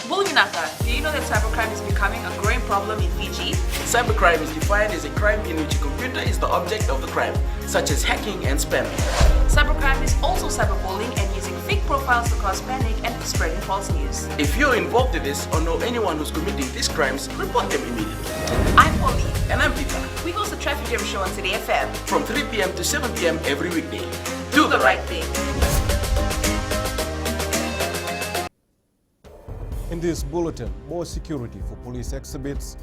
Bulginaka, do you know that cybercrime is becoming a growing problem in Fiji? Cybercrime is defined as a crime in which a computer is the object of the crime, such as hacking and spamming. Cybercrime is also cyberbullying and using fake profiles to cause panic and spreading false news. If you're involved in this or know anyone who's committing these crimes, report them immediately. I'm Polly. And I'm Peter. We host the Traffic Jam Show on City FM. From 3 p.m. to 7 p.m. every weekday. Do the right thing. In this bulletin, more security for police exhibits.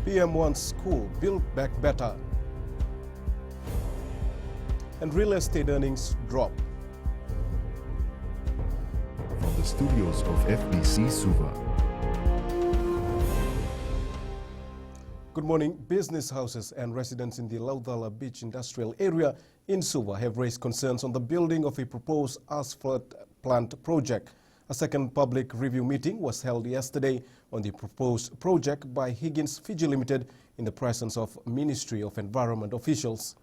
PM1 school built back better. And real estate earnings drop. From the studios of FBC Suva. Good morning. Business houses and residents in the Laudala Beach industrial area in Suva have raised concerns on the building of a proposed asphalt plant project. A second public review meeting was held yesterday on the proposed project by Higgins Fiji Limited in the presence of Ministry of Environment officials.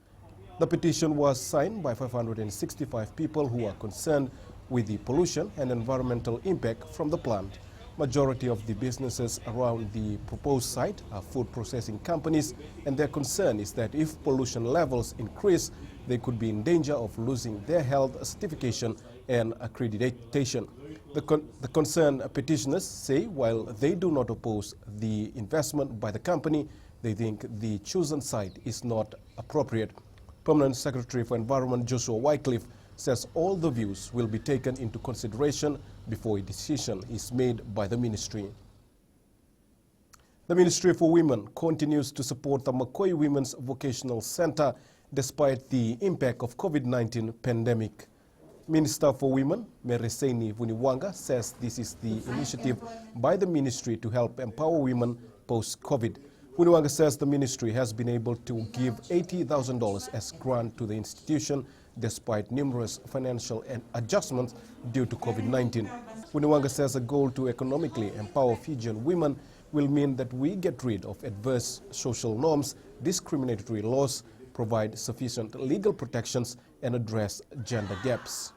The petition was signed by 565 people who are concerned with the pollution and environmental impact from the plant. Majority of the businesses around the proposed site are food processing companies, and their concern is that if pollution levels increase, they could be in danger of losing their health certification and accreditation. The concerned petitioners say while they do not oppose the investment by the company, they think the chosen site is not appropriate. Permanent Secretary for Environment Joshua Wycliffe says all the views will be taken into consideration before a decision is made by the ministry. The Ministry for Women continues to support the Makoi Women's Vocational Center despite the impact of COVID-19 pandemic. Minister for Women, Mereseni Vuniwanga, says this is the initiative by the ministry to help empower women post-COVID. Vuniwanga says the ministry has been able to give $80,000 as grant to the institution despite numerous financial adjustments due to COVID-19. Vuniwanga says a goal to economically empower Fijian women will mean that we get rid of adverse social norms, discriminatory laws, provide sufficient legal protections, and address gender gaps.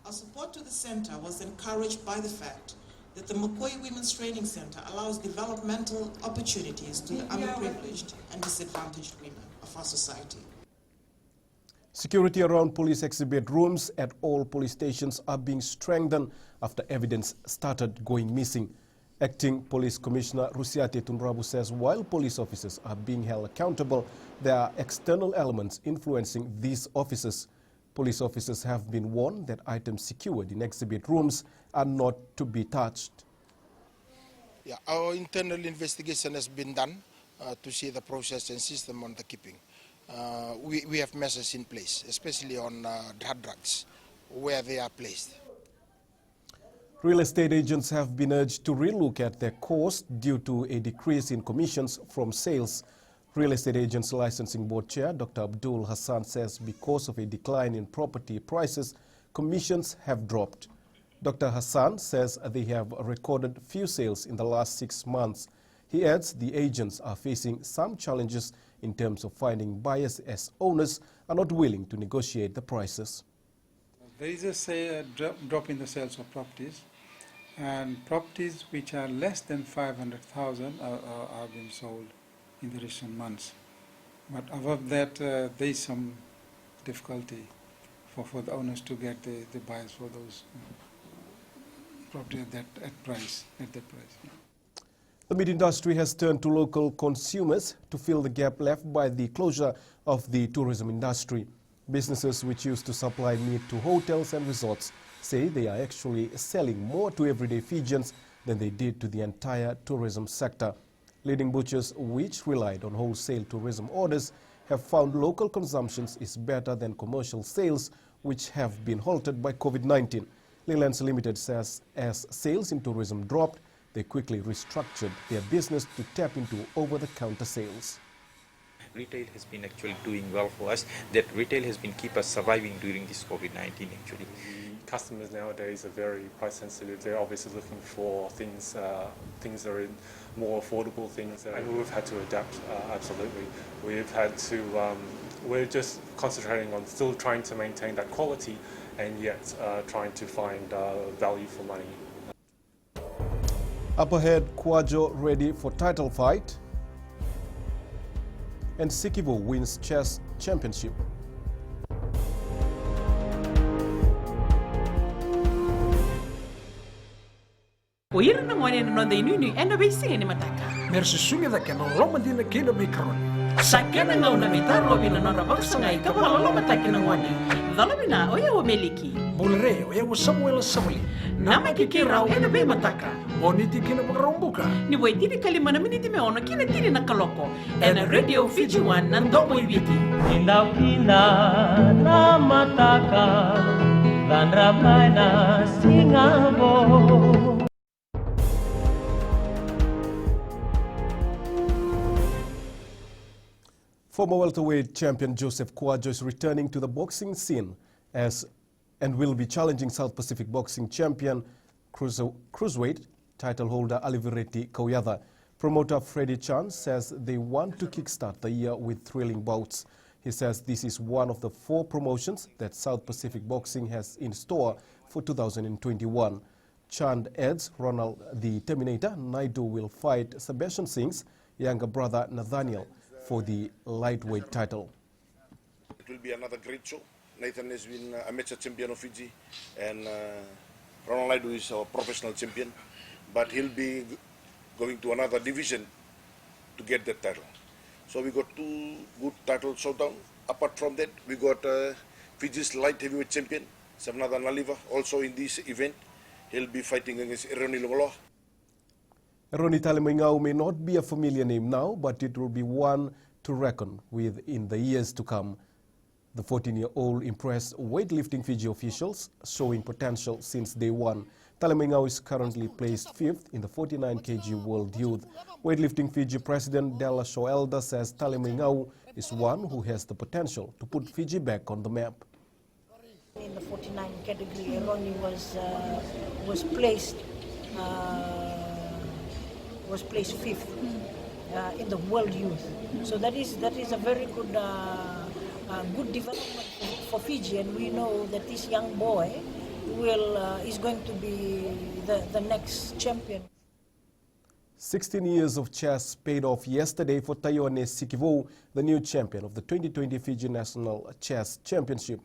Our support to the center was encouraged by the fact that the Makoi Women's Training Center allows developmental opportunities to the underprivileged and disadvantaged women of our society. Security around police exhibit rooms at all police stations are being strengthened after evidence started going missing. Acting Police Commissioner Rusiate Tunrabu says while police officers are being held accountable, there are external elements influencing these officers. Police officers have been warned that items secured in exhibit rooms are not to be touched. Yeah, our internal investigation has been done to see the process and system on the keeping. We have measures in place, especially on hard drugs, where they are placed. Real estate agents have been urged to relook at their cost due to a decrease in commissions from sales. Real Estate Agents Licensing Board Chair Dr. Abdul Hassan says because of a decline in property prices, commissions have dropped. Dr. Hassan says they have recorded few sales in the last 6 months. He adds the agents are facing some challenges in terms of finding buyers as owners are not willing to negotiate the prices. There is a drop in the sales of properties, and properties which are less than 500,000 are being sold in the recent months. But above that, there is some difficulty for the owners to get the buyers for those properties at that price. The meat industry has turned to local consumers to fill the gap left by the closure of the tourism industry. Businesses which used to supply meat to hotels and resorts say they are actually selling more to everyday Fijians than they did to the entire tourism sector. Leading butchers which relied on wholesale tourism orders have found local consumption is better than commercial sales, which have been halted by COVID-19. Leylands Limited says as sales in tourism dropped, they quickly restructured their business to tap into over-the-counter sales. Retail has been actually doing well for us. That retail has been keep us surviving during this COVID-19 actually. Customers nowadays are very price sensitive. They're obviously looking for things that are in more affordable things, and we've had to adapt. Absolutely, we've had to we're just concentrating on still trying to maintain that quality and yet trying to find value for money. Up ahead, Kwadwo ready for title fight, and Sikivo wins chess championship. Oyera na ngwane no ndai nunu enda be singe ni mataka. Merci sungeda ken roma dina kila mikron. Sakena ngau na mitaro bina no rabak sangai ka wala lo mataki na ngwane. Dalo bina oya wo meliki. Bulre oya wo Samuel Samuli. Nama kikirau enda be mataka. Oniti kina makarombuka. Ni wai tiri kalima na miniti me ono kina tiri na kaloko. Ena Radio Fiji One na ndomo ibiti. Indaukina na mataka. Vandramana singabo. Former welterweight champion Joseph Kwadwo is returning to the boxing scene and will be challenging South Pacific boxing champion cruiserweight title holder Alivireti Kauyatha. Promoter Freddie Chan says they want to kickstart the year with thrilling bouts. He says this is one of the 4 promotions that South Pacific boxing has in store for 2021. Chan adds Ronald the Terminator Naidu will fight Sebastian Singh's younger brother Nathaniel for the lightweight title. It will be another great show. Nathan has been amateur champion of Fiji, and Ronald Naidu is our professional champion, but he'll be going to another division to get that title. So we got 2 good title showdown. Apart from that, we got Fiji's light heavyweight champion, Savnatha Naliva, also in this event. He'll be fighting against Eroni Lomoloa. Eroni Talimingau may not be a familiar name now, but it will be one to reckon with in the years to come. The 14-year-old impressed weightlifting Fiji officials, showing potential since day one. Talimingau is currently placed 5th in the 49 kg World Youth. Weightlifting Fiji President Della Shoelda says Talimingau is one who has the potential to put Fiji back on the map. In the 49 category, Eroni was placed 5th in the World Youth. So that is a very good good development for Fiji, and we know that this young boy is going to be the next champion. 16 years of chess paid off yesterday for Taione Sikivo, the new champion of the 2020 Fiji National Chess Championship.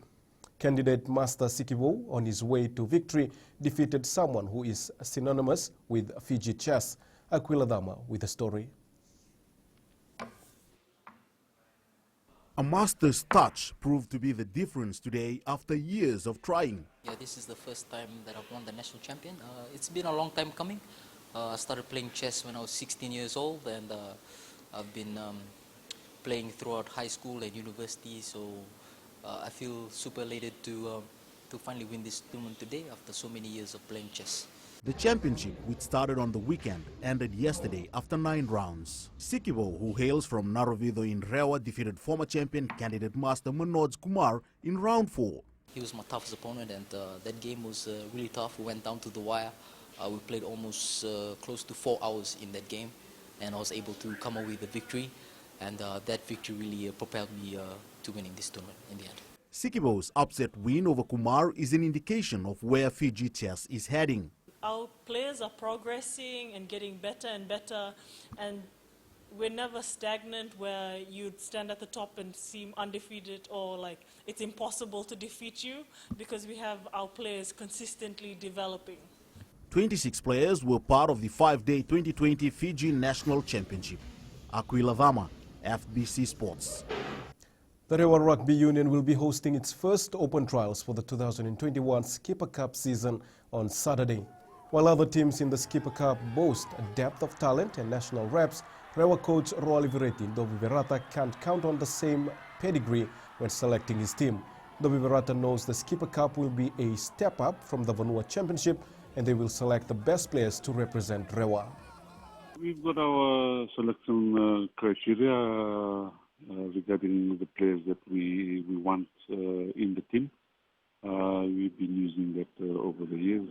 Candidate Master Sikivo, on his way to victory, defeated someone who is synonymous with Fiji chess. Aquila Dama with the story. A master's touch proved to be the difference today after years of trying. Yeah, this is the first time that I've won the national champion. It's been a long time coming. I started playing chess when I was 16 years old, and I've been playing throughout high school and university, so I feel super elated to finally win this tournament today after so many years of playing chess. The championship, which started on the weekend, ended yesterday after 9 rounds. Sikivo, who hails from Narovido in Rewa, defeated former champion candidate Master Manoj Kumar in round 4. He was my toughest opponent, and that game was really tough. We went down to the wire. We played almost close to 4 hours in that game, and I was able to come away with the victory, and that victory really propelled me to winning this tournament in the end. Sikivo's upset win over Kumar is an indication of where Fiji chess is heading. Our players are progressing and getting better and better, and we're never stagnant where you'd stand at the top and seem undefeated or like it's impossible to defeat you, because we have our players consistently developing. 26 players were part of the 5-day 2020 Fiji National Championship. Aquila Dama, FBC Sports. The Rewa Rugby Union will be hosting its first open trials for the 2021 Skipper Cup season on Saturday. While other teams in the Skipper Cup boast a depth of talent and national reps, Rewa coach Ro Alivireti and Dovi Verata can't count on the same pedigree when selecting his team. Dovi Verata knows the Skipper Cup will be a step up from the Vanua Championship, and they will select the best players to represent Rewa. We've got our selection criteria regarding the players that we want in the team. We've been using that over the years,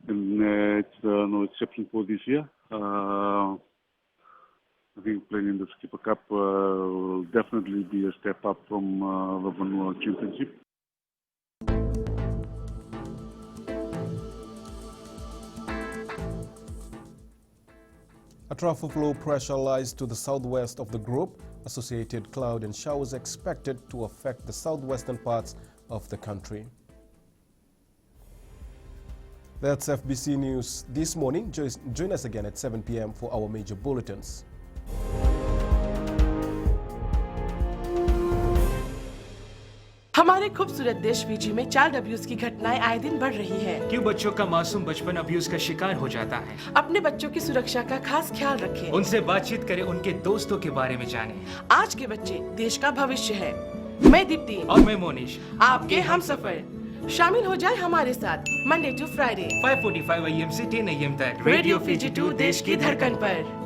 and it's no exception for this year. I think playing in the Skipper Cup will definitely be a step up from the Vanua Championship. A trough of low pressure lies to the southwest of the group. Associated cloud and showers expected to affect the southwestern parts of the country. That's FBC News this morning. Join us again at 7 p.m. for our major bulletins. हमारे खूबसूरत देश Fiji में child abuse की घटनाएं आए दिन बढ़ रही हैं। क्यों बच्चों का मासूम बचपन अब्यूज का शिकार हो जाता है? अपने बच्चों की सुरक्षा का खास ख्याल रखें। उनसे बातचीत करें, उनके दोस्तों के बारे में जानें। आज के बच्चे देश का भविष्य है। मैं दीप्ति और मैं मोनिश, आपके हमसफर। शामिल हो जाए हमारे साथ मंडे टू फ्राइडे 5:45 AM से 10 AM तक रेडियो फिजी 2 देश की धड़कन पर।